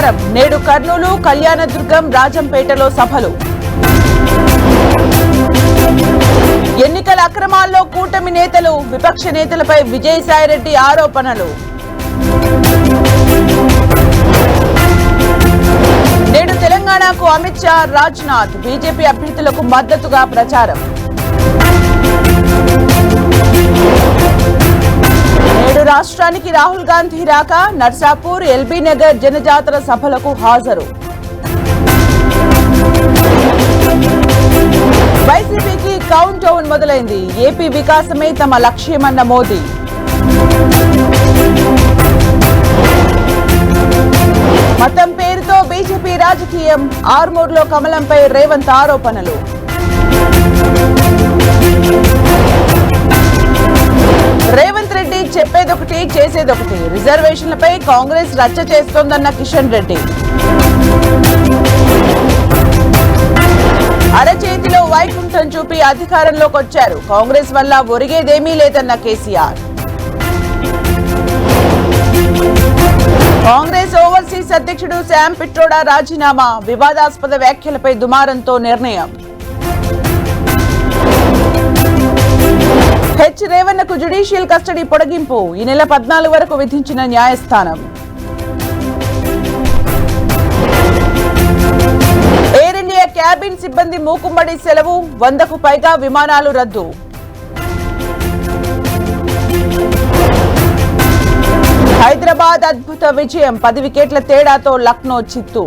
ప్రచారం నేడు కర్నూలు, కళ్యాణదుర్గం, రాజంపేటలో సభలు. ఎన్నికల అక్రమాల్లో కూటమి నేతలు, విపక్ష నేతలపై విజయసాయిరెడ్డి ఆరోపణలు. నేడు తెలంగాణకు అమిత్ షా, రాజ్నాథ్ బీజేపీ అభ్యర్థులకు మద్దతుగా ప్రచారం. నేడు రాష్ట్రానికి రాహుల్ గాంధీ రాక నర్సాపూర్, ఎల్బీ నగర్ జనజాతర సభలకు హాజరు. వైసీపీకి కౌంట్ డౌన్ మొదలైంది. ఏపీ వికాసమే తమ లక్ష్యమన్న మోదీ. మతం పేరుతో బీజేపీ రాజకీయం, ఆర్మూర్లో కమలంపై రేవంత్ ఆరోపణలు. రేవంత్ రెడ్డి చెప్పేదొకటి, చేసేదొకటి. రిజర్వేషన్లపై కాంగ్రెస్ రచ్చ చేస్తోందన్న కిషన్ రెడ్డి. అరచేతిలో వైకుంఠం చూపి అధికారంలోకి వచ్చారు. కాంగ్రెస్ వల్ల ఒరిగేదేమీ లేదన్న కేసీఆర్. కాంగ్రెస్ ఓవర్సీస్ అధ్యక్షుడు శామ్ పిట్రోడా రాజీనామా, వివాదాస్పద వ్యాఖ్యలపై దుమారంతో నిర్ణయం. రేవన్నకు జ్యుడిషియల్ కస్టడీ పొడిగింపు, ఈ నెల 14 వరకు విధించిన న్యాయస్థానం. ఎయిర్ ఇండియా క్యాబిన్ సిబ్బంది మూకుమ్మడి సెలవు, 100కు పైగా విమానాలు రద్దు. హైదరాబాద్ అద్భుత విజయం, 10 వికెట్ల తేడాతో లక్నో చిత్తు.